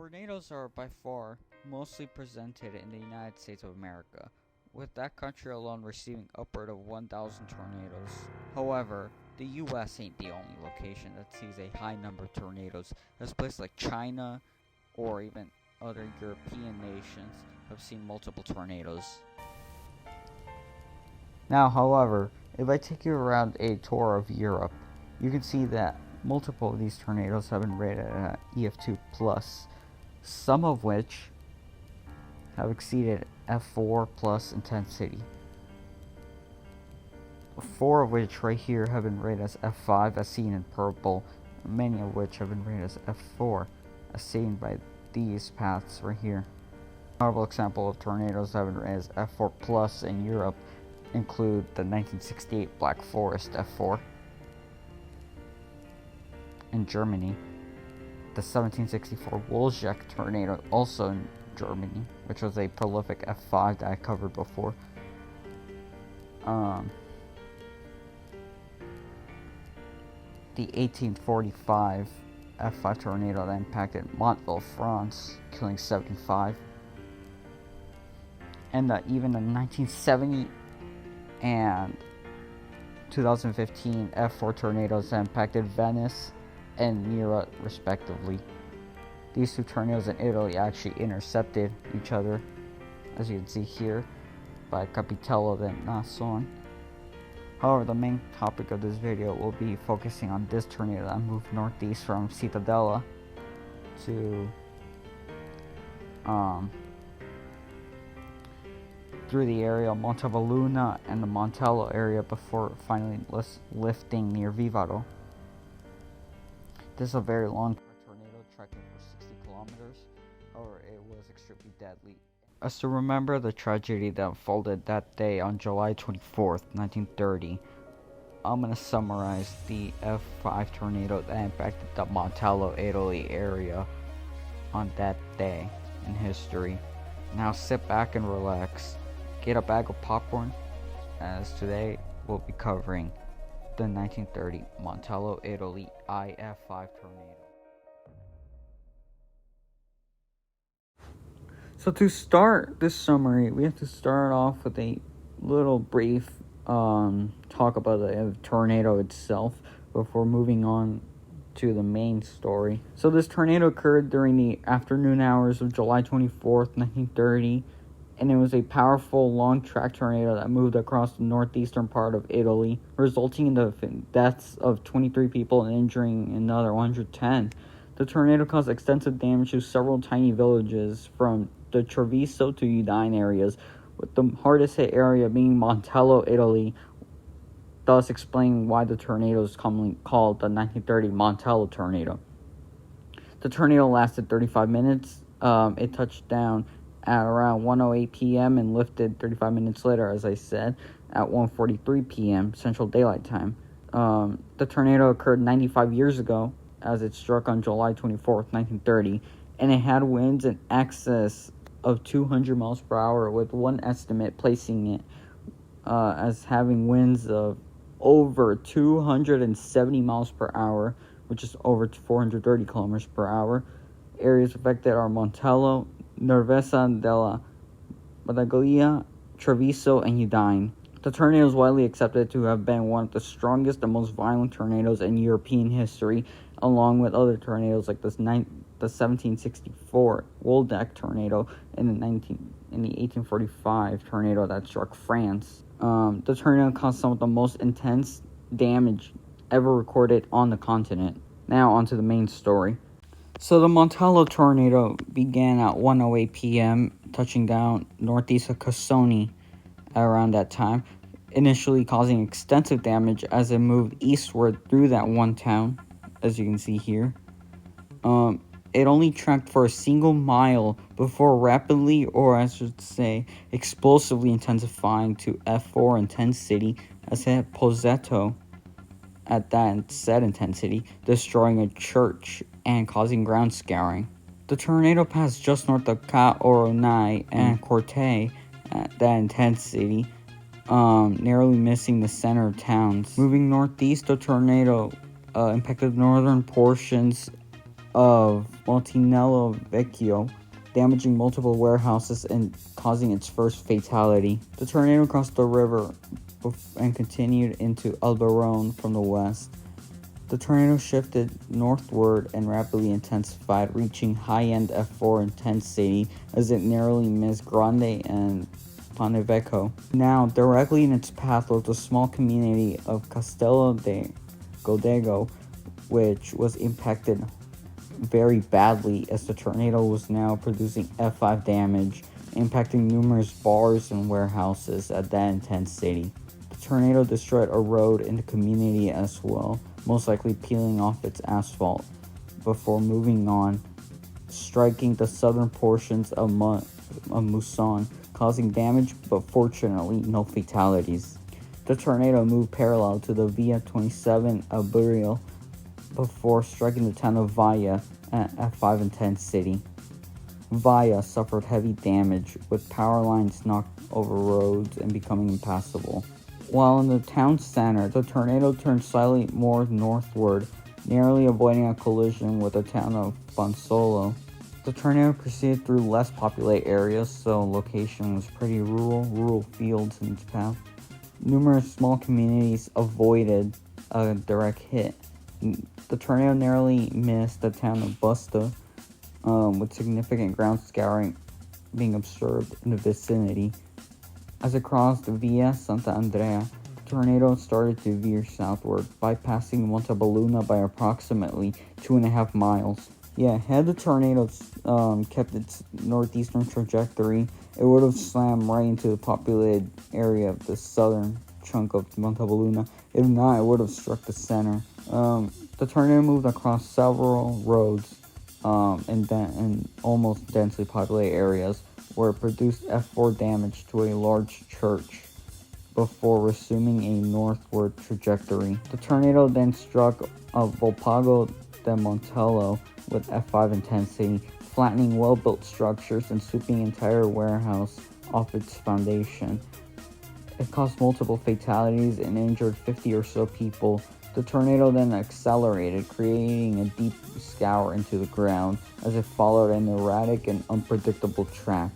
Tornadoes are by far mostly presented in the United States of America, with that country alone receiving upward of 1,000 tornadoes. However, the US ain't the only location that sees a high number of tornadoes, as places like China or even other European nations have seen multiple tornadoes. Now, however, if I take you around a tour of Europe, you can see that multiple of these tornadoes have been rated at IF5+, some of which have exceeded F4 plus intensity. 4 of which right here have been rated as F5 as seen in purple, many of which have been rated as F4 as seen by these paths right here. A notable example of tornadoes that have been rated as F4 plus in Europe include the 1968 Black Forest F4 in Germany, the 1764 Wolfsjäck tornado also in Germany, which was a prolific F5 that I covered before. The 1845 F5 tornado that impacted Montello, France, killing 75. And even the 1970 and 2015 F4 tornadoes that impacted Venice and Mira respectively. These two tornadoes in Italy actually intercepted each other, as you can see here, by Capitello and Nason. However, the main topic of this video will be focusing on this tornado that moved northeast from Cittadella to through the area of Montevelluna and the Montello area before finally lifting near Vivaro. This is a very long tornado, tracking for 60 kilometers. However, it was extremely deadly. As to remember the tragedy that unfolded that day on July 24th, 1930, I'm going to summarize the F5 tornado that impacted the Montello, Italy area on that day in history. Now sit back and relax. Get a bag of popcorn, as today we'll be covering the 1930 Montello, Italy IF5 tornado. So to start this summary, we have to start off with a little brief talk about the tornado itself before moving on to the main story. So this tornado occurred during the afternoon hours of July 24th, 1930, and it was a powerful long-track tornado that moved across the northeastern part of Italy, resulting in the deaths of 23 people and injuring another 110. The tornado caused extensive damage to several tiny villages from the Treviso to Udine areas, with the hardest hit area being Montello, Italy, thus explaining why the tornado is commonly called the 1930 Montello tornado. The tornado lasted 35 minutes. It touched down at around 1:08 p.m. and lifted 35 minutes later, as I said, at 1:43 p.m. Central Daylight Time. The tornado occurred 95 years ago, as it struck on July 24th, 1930, and it had winds in excess of 200 miles per hour, with one estimate placing it as having winds of over 270 miles per hour, which is over 430 kilometers per hour. Areas affected are Montello, Nervesa della Battaglia, Treviso, and Udine. The tornado is widely accepted to have been one of the strongest and most violent tornadoes in European history, along with other tornadoes like the 1764 Wolfsjäck tornado and the 1845 tornado that struck France. The tornado caused some of the most intense damage ever recorded on the continent. Now onto the main story. So the Montello tornado began at 1:08 p.m., touching down northeast of Cassoni around that time, initially causing extensive damage as it moved eastward through that one town, as you can see here. It only tracked for a single mile before rapidly, or I should say, explosively intensifying to F4 intensity as it hit Pozzetto at that said intensity, destroying a church and causing ground scarring. The tornado passed just north of Ca Oronai and Corte at that intensity, narrowly missing the center towns. Moving northeast, the tornado impacted northern portions of Montello Vecchio, damaging multiple warehouses and causing its first fatality. The tornado crossed the river and continued into Albarone from the west. The tornado shifted northward and rapidly intensified, reaching high-end F4 intensity as it narrowly missed Grande and Panevecco. Now, directly in its path was the small community of Castello de Godego, which was impacted very badly as the tornado was now producing F5 damage, impacting numerous bars and warehouses at that intensity. The tornado destroyed a road in the community as well, most likely peeling off its asphalt before moving on, striking the southern portions of Muson, causing damage but fortunately no fatalities. The tornado moved parallel to the Via 27 Aburril before striking the town of Vaya at F5 intensity. Vaya suffered heavy damage, with power lines knocked over roads and becoming impassable. While in the town center, the tornado turned slightly more northward, narrowly avoiding a collision with the town of Bonsolo. The tornado proceeded through less populated areas, so location was pretty rural fields in its path. Numerous small communities avoided a direct hit. The tornado narrowly missed the town of Busta, with significant ground scouring being observed in the vicinity. As it crossed Via Santa Andrea, the tornado started to veer southward, bypassing Montebelluna by approximately 2.5 miles. Yeah, had the tornado kept its northeastern trajectory, it would have slammed right into the populated area of the southern chunk of Montebelluna. If not, it would have struck the center. The tornado moved across several roads in almost densely populated areas, where it produced F4 damage to a large church before resuming a northward trajectory. The tornado then struck Volpago de Montello with F5 intensity, flattening well-built structures and sweeping entire warehouse off its foundation. It caused multiple fatalities and injured 50 or so people. The tornado then accelerated, creating a deep scour into the ground as it followed an erratic and unpredictable track.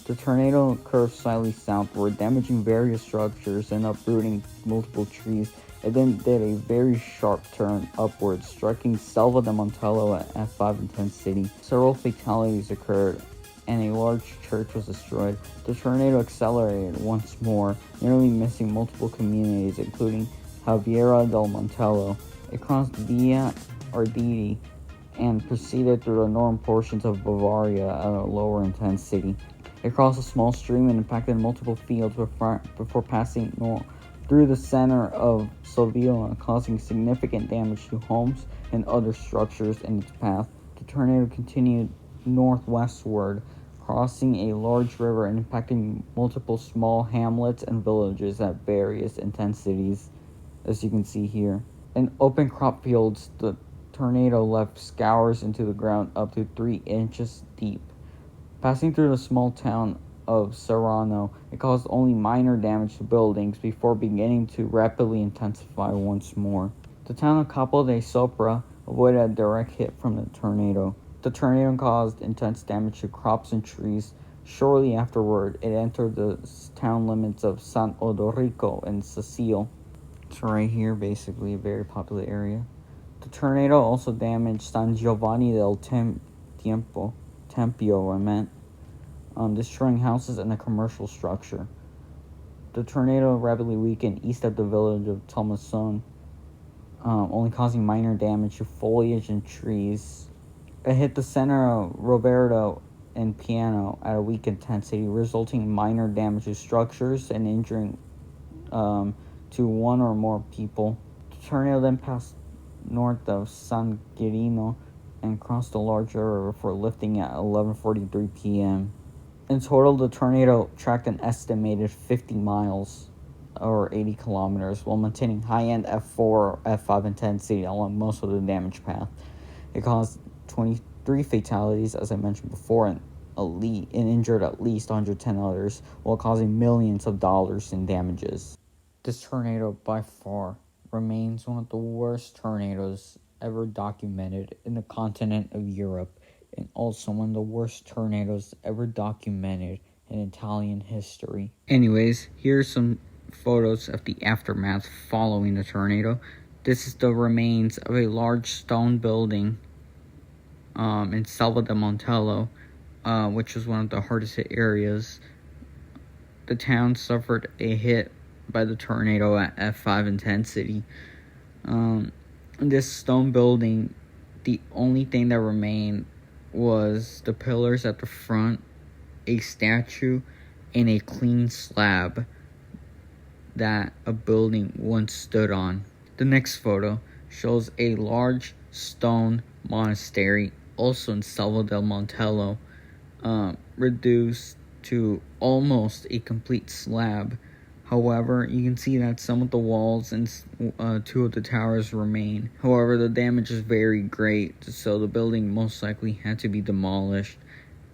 The tornado curved slightly southward, damaging various structures and uprooting multiple trees. It then did a very sharp turn upwards, striking Selva de Montello at F5 intensity. Several fatalities occurred, and a large church was destroyed. The tornado accelerated once more, nearly missing multiple communities, including Javiera del Montello. It crossed Via Arditi and proceeded through the northern portions of Bavaria at a lower intensity. It crossed a small stream and impacted multiple fields before passing through the center of Sevilla, causing significant damage to homes and other structures in its path. The tornado continued northwestward, crossing a large river and impacting multiple small hamlets and villages at various intensities, as you can see here. In open crop fields, the tornado left scours into the ground up to 3 inches deep. Passing through the small town of Serrano, it caused only minor damage to buildings before beginning to rapidly intensify once more. The town of Capo de Sopra avoided a direct hit from the tornado. The tornado caused intense damage to crops and trees. Shortly afterward, it entered the town limits of San Odorico and Cecile. It's right here, basically, a very popular area. The tornado also damaged San Giovanni del Tempio, destroying houses and a commercial structure. The tornado rapidly weakened east of the village of Talmason, only causing minor damage to foliage and trees. It hit the center of Roberto and Piano at a weak intensity, resulting in minor damage to structures and injuring to one or more people. The tornado then passed north of San Quirino and crossed a large river before lifting at 11:43 p.m. In total, the tornado tracked an estimated 50 miles or 80 kilometers while maintaining high-end F4 or F5 intensity along most of the damage path. It caused 23 fatalities, as I mentioned before, and injured at least 110 others, while causing millions of dollars in damages. This tornado, by far, remains one of the worst tornadoes ever documented in the continent of Europe, and also one of the worst tornadoes ever documented in Italian history. Anyways, here's some photos of the aftermath following the tornado. This is the remains of a large stone building in Selva de Montello, which was one of the hardest hit areas. The town suffered a hit by the tornado at F5 intensity. This stone building, the only thing that remained was the pillars at the front, a statue, and a clean slab that a building once stood on. The next photo shows a large stone monastery, also in Selva del Montello, reduced to almost a complete slab. However, you can see that some of the walls and two of the towers remain. However, the damage is very great, so the building most likely had to be demolished,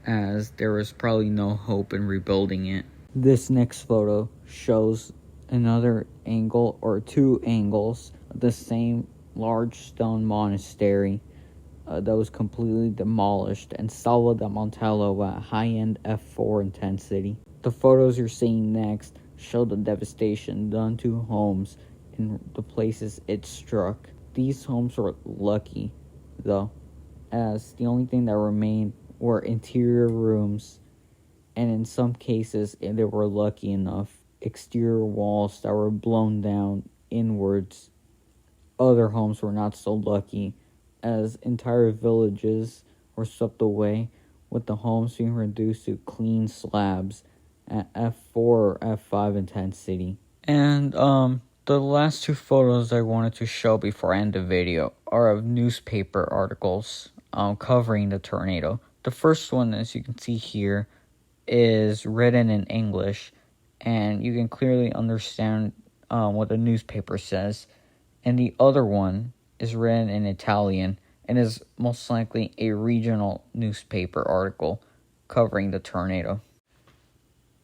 as there was probably no hope in rebuilding it. This next photo shows another angle, or two angles, of the same large stone monastery that was completely demolished and Selva de Montello at high-end F4 intensity. The photos you're seeing next show the devastation done to homes in the places it struck. These homes were lucky, though, as the only thing that remained were interior rooms, and in some cases, if they were lucky enough, exterior walls that were blown down inwards. Other homes were not so lucky, as entire villages were swept away, with the homes being reduced to clean slabs at F4 or F5 intensity. And the last two photos I wanted to show before I end the video are of newspaper articles covering the tornado. The first one, as you can see here, is written in English, and you can clearly understand what the newspaper says. And the other one is written in Italian and is most likely a regional newspaper article covering the tornado.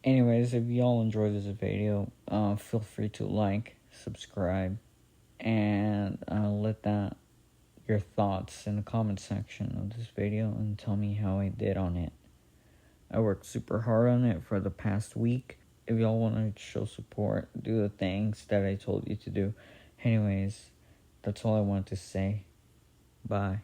Anyways, if y'all enjoyed this video, feel free to like, subscribe, and let your thoughts in the comment section of this video and tell me how I did on it. I worked super hard on it for the past week. If y'all want to show support, do the things that I told you to do. Anyways, that's all I wanted to say. Bye.